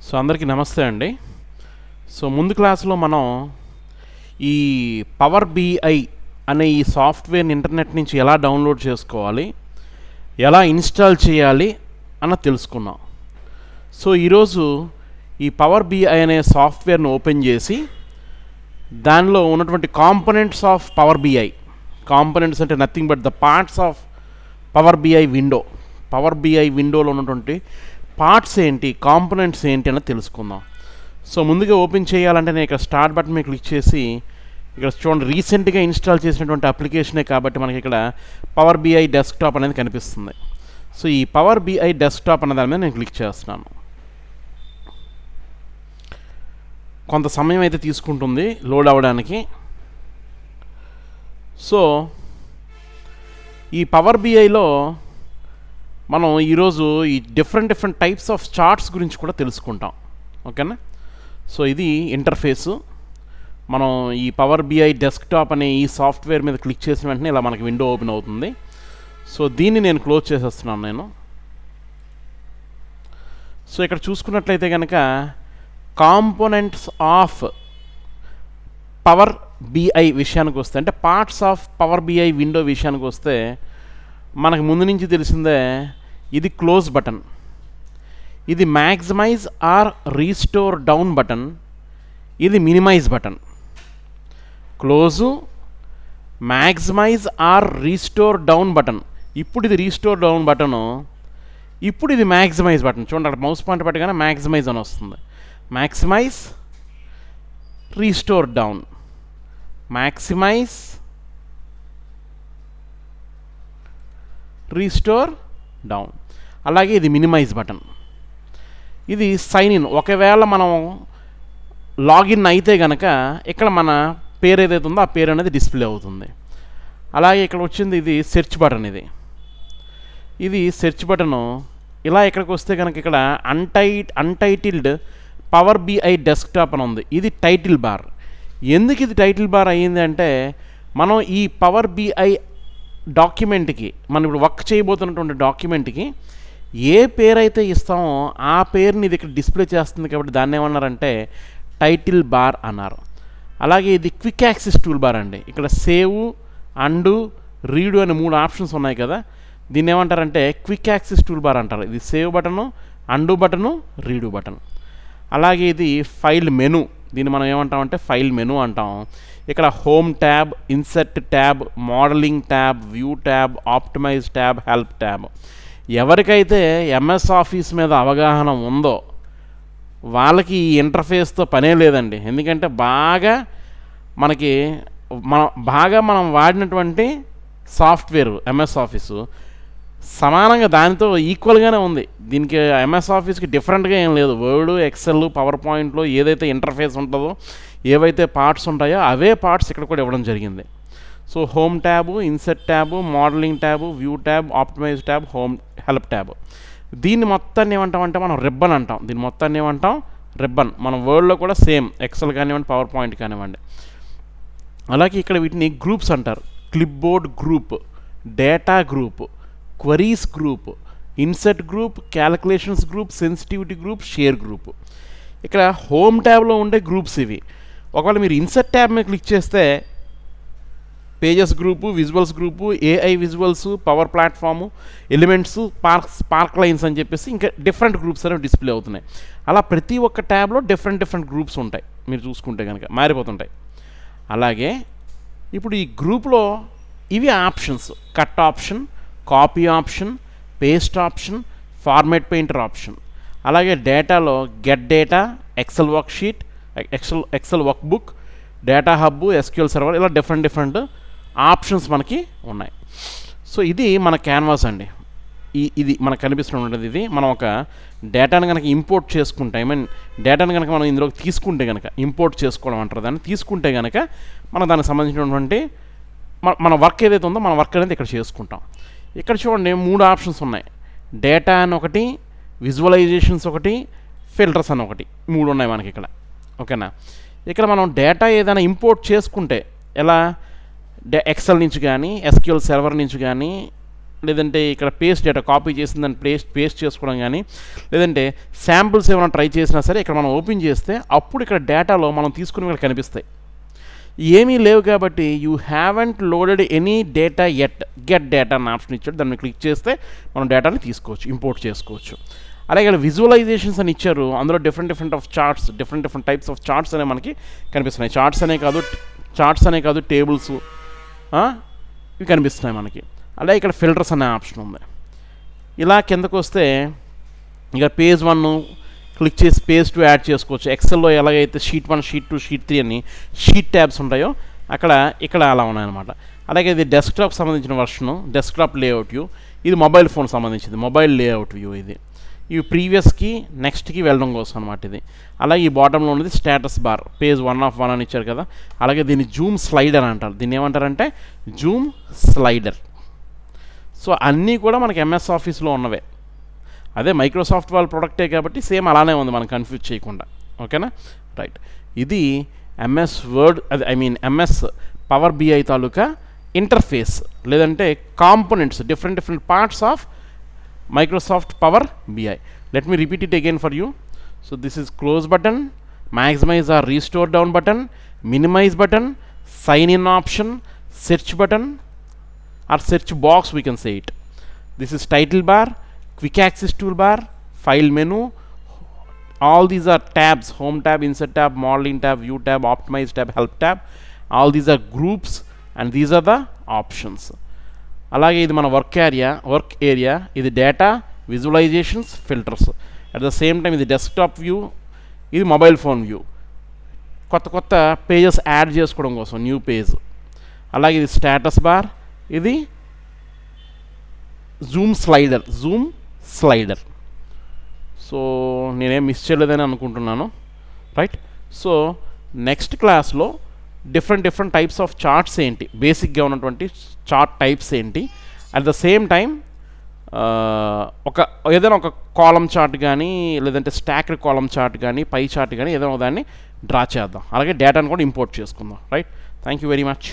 So అందరికీ నమస్తే అండి. సో ముందు క్లాస్లో మనం ఈ పవర్ బిఐ అనే ఈ సాఫ్ట్వేర్ని ఇంటర్నెట్ నుంచి ఎలా డౌన్లోడ్ చేసుకోవాలి, ఎలా ఇన్స్టాల్ చేయాలి అన్న తెలుసుకున్నాం. సో ఈరోజు ఈ పవర్ బిఐ అనే సాఫ్ట్వేర్ను ఓపెన్ చేసి దానిలో ఉన్నటువంటి components of Power BI, components అంటే nothing but the parts of Power BI window, Power BI విండోలో ఉన్నటువంటి పార్ట్స్ ఏంటి, కాంపోనెంట్స్ ఏంటి అని తెలుసుకుందాం. సో ముందుగా ఓపెన్ చేయాలంటే నేను ఇక్కడ స్టార్ట్ బటన్ మీద క్లిక్ చేసి ఇక్కడ చూడండి, రీసెంట్గా ఇన్స్టాల్ చేసినటువంటి అప్లికేషనే కాబట్టి మనకి ఇక్కడ పవర్ బిఐ డెస్క్టాప్ అనేది కనిపిస్తుంది. సో ఈ పవర్ బిఐ డెస్క్టాప్ అనే దాని మీద నేను క్లిక్ చేస్తున్నాను. కొంత సమయం అయితే తీసుకుంటుంది లోడ్ అవ్వడానికి. సో ఈ పవర్ బిఐలో మనం ఈరోజు ఈ డిఫరెంట్ టైప్స్ ఆఫ్ చార్ట్స్ గురించి కూడా తెలుసుకుంటాం. ఓకేనా? సో ఇది ఇంటర్ఫేసు. మనం ఈ పవర్ బిఐ డెస్క్టాప్ అనే ఈ సాఫ్ట్వేర్ మీద క్లిక్ చేసిన వెంటనే ఇలా మనకి విండో ఓపెన్ అవుతుంది. సో దీన్ని నేను క్లోజ్ చేసేస్తున్నాను నేను. సో ఇక్కడ చూసుకున్నట్లయితే కనుక కాంపోనెంట్స్ ఆఫ్ పవర్ బిఐ విషయానికి వస్తే, అంటే parts of Power BI window విషయానికి వస్తే మనకు ముందు నుంచి తెలిసిందే, ఇది క్లోజ్ బటన్, ఇది maximise or restore down button, ఇది minimise button. Close, maximise or restore down button. ఇప్పుడు ఇది రీస్టోర్ డౌన్ బటను, ఇప్పుడు ఇది మ్యాక్సిమైజ్ బటన్. చూడండి అక్కడ మౌస్ పాయింట్ పెట్టగానే మ్యాక్సిమైజ్ అని వస్తుంది. Maximize, restore down, maximize, restore down. అలాగే ఇది మినిమైజ్ బటన్. ఇది సైన్ ఇన్. ఒకవేళ మనం లాగిన్ అయితే కనుక ఇక్కడ మన పేరు ఏదైతే ఉందో ఆ పేరు అనేది డిస్ప్లే అవుతుంది. అలాగే ఇక్కడ వచ్చింది ఇది సెర్చ్ బటన్. ఇది సెర్చ్ బటను. ఇలా ఇక్కడికి వస్తే కనుక ఇక్కడ అన్టైటిల్డ్ పవర్ బిఐ డెస్క్టాప్ అని ఉంది. ఇది టైటిల్ బార్. ఎందుకు ఇది టైటిల్ బార్ అయ్యింది అంటే, మనం ఈ పవర్ బిఐ డాక్యుమెంట్కి, మనం ఇప్పుడు వర్క్ చేయబోతున్నటువంటి డాక్యుమెంట్కి ఏ పేరైతే ఇస్తామో ఆ పేరుని ఇది ఇక్కడ డిస్ప్లే చేస్తుంది కాబట్టి దాన్ని ఏమన్నారంటే టైటిల్ బార్ అన్నారు. అలాగే ఇది క్విక్ యాక్సెస్ టూల్ బార్ అండి. ఇక్కడ సేవ్, అండు, రీడు అనే 3 ఆప్షన్స్ ఉన్నాయి కదా, దీన్ని ఏమంటారంటే క్విక్ యాక్సెస్ టూల్ బార్ అంటారు. ఇది save button, undo button, redo button. అలాగే ఇది ఫైల్ మెను. దీన్ని మనం ఏమంటామంటే ఫైల్ మెను అంటాం. ఇక్కడ home tab, insert tab, modelling tab, view tab, optimize tab, help tab. ఎవరికైతే ఎంఎస్ ఆఫీస్ మీద అవగాహన ఉందో వాళ్ళకి ఈ ఇంటర్ఫేస్తో పనే లేదండి. ఎందుకంటే మనం వాడినటువంటి సాఫ్ట్వేర్ ఎంఎస్ ఆఫీసు సమానంగా దానితో ఈక్వల్గానే ఉంది. దీనికి ఎంఎస్ ఆఫీస్కి డిఫరెంట్గా ఏం లేదు. వర్డ్, ఎక్సెల్, పవర్ పాయింట్లో ఏదైతే ఇంటర్ఫేస్ ఉంటుందో, ఏవైతే పార్ట్స్ ఉంటాయో అవే పార్ట్స్ ఇక్కడ కూడా ఇవ్వడం జరిగింది. So home tab, insert tab, modelling tab, view tab, optimize tab, home help tab. దీన్ని మొత్తాన్ని ఏమంటామంటే మనం రిబ్బన్ అంటాం. దీన్ని మొత్తాన్ని ఏమంటాం? రిబ్బన్. మనం వర్డ్లో కూడా సేమ్, ఎక్సెల్ కానివ్వండి, పవర్ పాయింట్ కానివ్వండి. అలాగే ఇక్కడ వీటిని గ్రూప్స్ అంటారు. Clip board group, data group, queries group, insert group, calculations group, sensitivity group, share group. ఇక్కడ హోమ్ ట్యాబ్లో ఉండే గ్రూప్స్ ఇవి. ఒకవేళ మీరు ఇన్సర్ట్ ట్యాబ్ మీద క్లిక్ చేస్తే pages group, visuals group, AI visuals, power platform, elements, spark lines అని చెప్పేసి ఇంకా డిఫరెంట్ గ్రూప్స్ అనేవి డిస్ప్లే అవుతున్నాయి. అలా ప్రతి ఒక్క ట్యాబ్లో డిఫరెంట్ గ్రూప్స్ ఉంటాయి. మీరు చూసుకుంటే కనుక మారిపోతుంటాయి. అలాగే ఇప్పుడు ఈ గ్రూప్లో ఇవి options: cut option, copy option, paste option, format painter option. అలాగే డేటాలో get data, Excel worksheet, Excel workbook, data hub, SQL server, ఇలా డిఫరెంట్ ఆప్షన్స్ మనకి ఉన్నాయి. సో ఇది మన క్యాన్వాస్ అండి. ఇది మనకు కనిపిస్తున్నది. ఇది మనం ఒక డేటాను కనుక ఇంపోర్ట్ చేసుకుంటే, డేటాను కనుక మనం ఇందులోకి తీసుకుంటే కనుక, ఇంపోర్ట్ చేసుకోవడం అంటారు దాన్ని, తీసుకుంటే కనుక మనం దానికి సంబంధించినటువంటి మన వర్క్ ఏదైతే ఉందో మన వర్క్ అనేది ఇక్కడ చేసుకుంటాం. ఇక్కడ చూడండి 3 ఆప్షన్స్ ఉన్నాయి. డేటా అని ఒకటి, విజువలైజేషన్స్ ఒకటి, ఫిల్టర్స్ అని ఒకటి, 3 ఉన్నాయి మనకి ఇక్కడ. ఓకేనా? ఇక్కడ మనం డేటా ఏదైనా ఇంపోర్ట్ చేసుకుంటే ఎలా, ఎక్సెల్ నుంచి కానీ, ఎస్క్యూఎల్ సర్వర్ నుంచి కానీ, లేదంటే ఇక్కడ పేస్ట్ డేటా కాపీ చేసిన దాన్ని పేస్ట్ చేసుకోవడం కానీ, లేదంటే శాంపుల్స్ ఏమైనా ట్రై చేసినా సరే ఇక్కడ మనం ఓపెన్ చేస్తే అప్పుడు ఇక్కడ డేటాలో మనం తీసుకుని ఇక్కడ కనిపిస్తాయి. ఏమీ లేవు కాబట్టి you haven't loaded any data get data అన్న ఆప్షన్ ఇచ్చాడు. దాన్ని క్లిక్ చేస్తే మనం డేటాని తీసుకోవచ్చు, ఇంపోర్ట్ చేసుకోవచ్చు. అలాగే ఇక్కడ విజువలైజేషన్స్ అని ఇచ్చారు. అందులో different of charts, different types of charts అనేవి మనకి కనిపిస్తున్నాయి. చార్ట్స్ అనే కాదు టేబుల్స్ ఇవి కనిపిస్తున్నాయి మనకి. అలాగే ఇక్కడ ఫిల్టర్స్ అనే ఆప్షన్ ఉంది. ఇలా కిందకు వస్తే ఇక పేజ్ 1 క్లిక్ చేసి పేజ్ 2 యాడ్ చేసుకోవచ్చు. ఎక్సెల్లో ఎలాగైతే షీట్ 1, షీట్ 2, షీట్ 3 అని షీట్ ట్యాబ్స్ ఉంటాయో ఇక్కడ అలా ఉన్నాయన్నమాట. అలాగే ఇది డెస్క్టాప్ సంబంధించిన వర్షను, డెస్క్టాప్ లేఅవుట్ వ్యూ. ఇది మొబైల్ ఫోన్ సంబంధించింది, మొబైల్ లేఅవుట్ వ్యూ. ఇవి ప్రీవియస్కి నెక్స్ట్కి వెళ్ళడం కోసం అనమాట ఇది. అలాగే ఈ బాటంలో ఉన్నది స్టేటస్ బార్, పేజ్ 1 అని ఇచ్చారు కదా. అలాగే దీన్ని జూమ్ స్లైడర్ అంటారు. దీన్ని ఏమంటారంటే జూమ్ స్లైడర్. సో అన్నీ కూడా మనకి ఎంఎస్ ఆఫీస్లో ఉన్నవే. అదే మైక్రోసాఫ్ట్ వాళ్ళ ప్రొడక్టే కాబట్టి సేమ్ అలానే ఉంది, మనం కన్ఫ్యూజ్ చేయకుండా. ఓకేనా, రైట్. ఇది MS Word, MS Power BI తాలూకా ఇంటర్ఫేస్, లేదంటే components, different parts of Microsoft Power BI. Let me repeat it again for you. So this is close button, maximize or restore down button, minimize button, sign in option, search button or search box we can say it. This is title bar, quick access toolbar, file menu. All these are tabs: home tab, insert tab, modeling tab, view tab, optimize tab, help tab. All these are groups and these are the options. అలాగే ఇది మన work area, ఇది data, visualisations, filters. At the same time ఇది desktop view, ఇది mobile phone view. కొత్త pages add చేసుకోవడం కోసం new page. అలాగే ఇది స్టేటస్ బార్, ఇది జూమ్ స్లైడర్. సో నేనేం మిస్ చేయలేదని అనుకుంటున్నాను, రైట్. సో నెక్స్ట్ క్లాస్లో డిఫరెంట్ టైప్స్ ఆఫ్ చార్ట్స్ ఏంటి, బేసిక్గా ఉన్నటువంటి చార్ట్ టైప్స్ ఏంటి, అట్ ద సేమ్ టైం ఏదైనా ఒక కాలం చార్ట్ కానీ, లేదంటే స్టాక్డ్ కాలం చార్ట్ కానీ, పై చార్ట్ కానీ ఏదైనా దాన్ని డ్రా చేద్దాం. అలాగే డేటాను కూడా ఇంపోర్ట్ చేసుకుందాం, right. Thank you very much.